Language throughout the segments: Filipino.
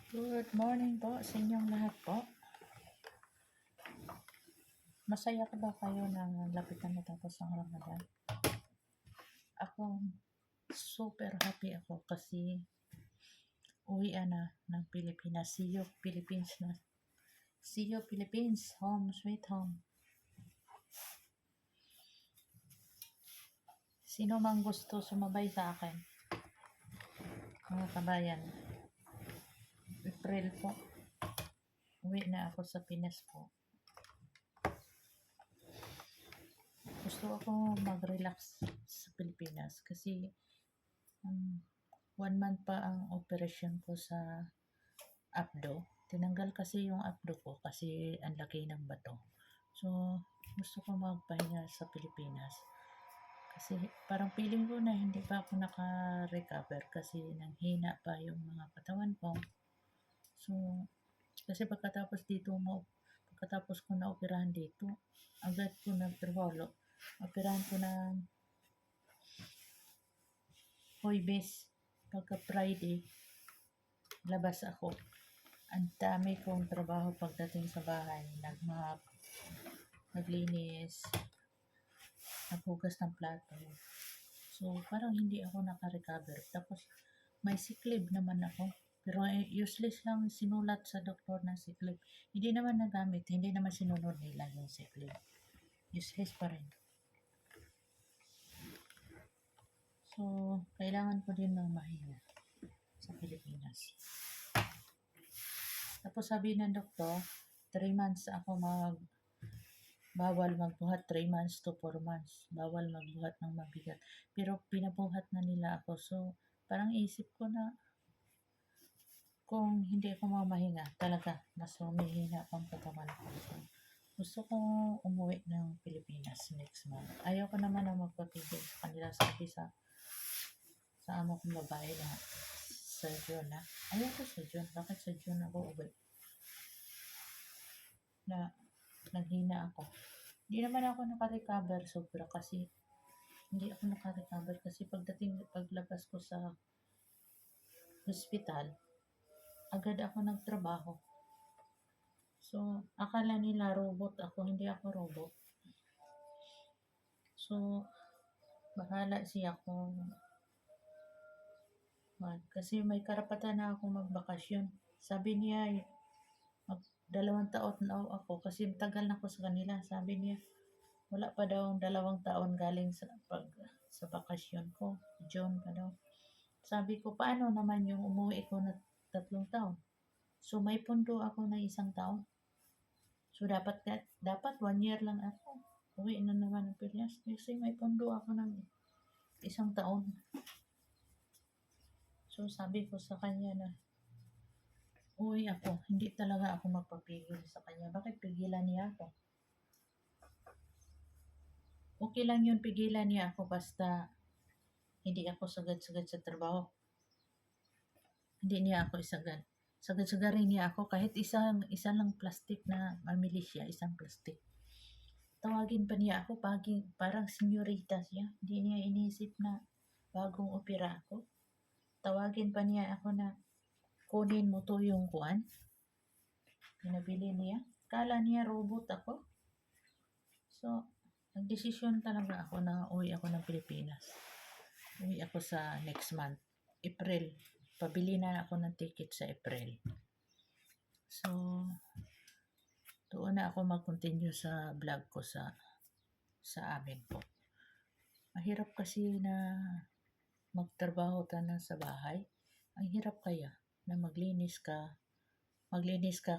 Good morning po sa inyong lahat po. Masaya ka ba kayo na lapitan na tapos ang Ramadan? Ako, super happy ako kasi uwian na ng Pilipinas. See you, Philippines na. See you, Philippines. Home, sweet home. Sino mang gusto sumabay sa akin? Mga kabayan. April po. Uwi na ako sa Pinas po. Gusto ako mag-relax sa Pilipinas kasi 1 month pa ang operation ko sa abdo. Tinanggal kasi yung abdo ko kasi ang laki ng bato. So, gusto ko magpahinga sa Pilipinas. Kasi parang feeling ko na hindi pa ako naka-recover kasi nanghina pa yung mga katawan ko. So, kasi pagkatapos ko na operahan dito, agad ko nagtrabaho. Operahan ko ng Huwebes, pagka Friday, labas ako. Ang dami kong trabaho pagdating sa bahay. Nagmap, naglinis, naghugas ng plato. So, parang hindi ako naka-recover. Tapos, may sick leave naman ako. Pero useless lang sinulat sa doktor ng sick leave. Hindi naman nagamit, hindi naman sinunod nila yung sick leave. Useless pa rin. So, kailangan ko din ng mahinga sa Pilipinas. Tapos sabi ng doktor, 3 months ako bawal magbuhat 3 months to 4 months. Bawal magbuhat ng mabigat. Pero pinabuhat na nila ako. So, parang isip ko na kung hindi ako mamahinga, talaga, mas humihina pang katawan ko. So, gusto kong umuwi ng Pilipinas next month. Ayaw ko naman na magpapigil sa kanila sa amo kong babae na sa June na. Ayaw ko sa June. Bakit sa June ako uwi? Na naghina ako. Hindi naman ako naka-recover sobra kasi paglabas ko sa hospital, agad ako nagtrabaho. So, akala nila robot ako, hindi ako robot. So, bahala siya kung kasi may karapatan na ako magbakasyon. Sabi niya, 2 taon na ako kasi tagal na ako sa kanila. Sabi niya, wala pa daw 2 taon galing sa bakasyon ko. June pa daw. Sabi ko, paano naman yung umuwi ko na 3 taon? So, may pundo ako na 1 taon. So, dapat 1 year lang ako. Uwi na naman ng Pilipinas kasi may pundo ako ng 1 taon. So, sabi ko sa kanya na, uwi ako. Hindi talaga ako magpapigil sa kanya. Bakit pigilan niya ako? Okay lang yun, pigilan niya ako basta hindi ako sagad-sagad sa trabaho. Hindi niya ako isagad. Sagad-sagarin niya ako kahit isa lang plastic na mamili siya, 1 plastic. Tawagin pa niya ako, parang senyorita siya. Hindi niya inisip na bagong opera ako. Tawagin pa niya ako na kunin mo to yung kuwan. Pinabili niya. Kala niya robot ako. So, nagdesisyon talaga ako na uwi ako ng Pilipinas. Uwi ako sa next month, April. Pabili na ako ng ticket sa April. So, doon na ako mag-continue sa vlog ko sa amin po. Mahirap kasi na magtrabaho ka na sa bahay. Ang hirap kaya na maglinis ka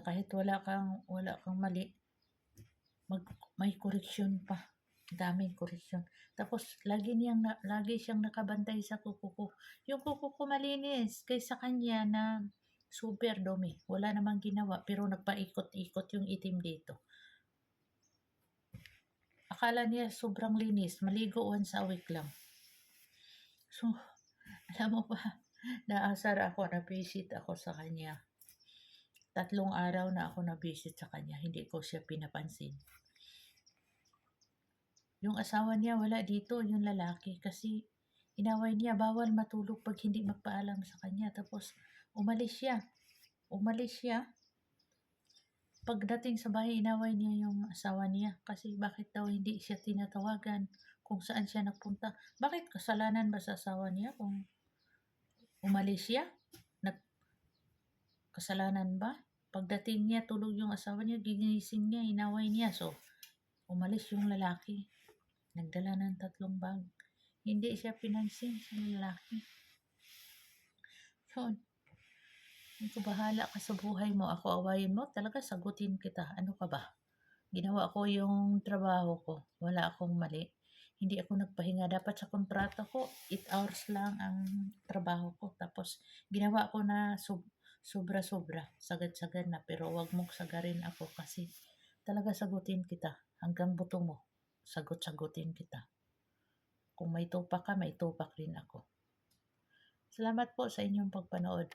kahit wala kang mali. May correction pa. Daming correction. Tapos lagi siyang nakabantay sa kuko ko. Yung kuko ko malinis kaysa kanya na super dumi. Wala namang ginawa pero nagpaikot-ikot yung itim dito. Akala niya sobrang linis. Maligo once a week lang. So, alam mo pa, naasar ako, na-visit ako sa kanya. 3 araw na ako na-visit sa kanya. Hindi ko siya pinapansin. Yung asawa niya wala dito, yung lalaki. Kasi inaway niya, bawal matulog pag hindi magpaalam sa kanya. Tapos, umalis siya. Umalis siya. Pagdating sa bahay, inaway niya yung asawa niya kasi bakit daw hindi siya tinatawagan kung saan siya nagpunta. Bakit kasalanan ba sa asawa niya kung umalis siya? Kasalanan ba? Pagdating niya, tulog yung asawa niya, gigising niya, inaway niya. So, umalis yung lalaki. Nagdala ng 3 bag. Hindi siya pinansin sa lalaki. Yun. Kung bahala ka sa buhay mo, ako awayin mo, talaga sagutin kita. Ano ka ba? Ginawa ko yung trabaho ko. Wala akong mali. Hindi ako nagpahinga. Dapat sa kontrata ko, 8 hours lang ang trabaho ko. Tapos, ginawa ko na sobra-sobra. Sagad-sagad na. Pero wag mong sagarin ako kasi talaga sagutin kita. Hanggang buto mo. Sagot-sagutin kita. Kung may tupak ka, may tupak rin ako. Salamat po sa inyong pagpanood.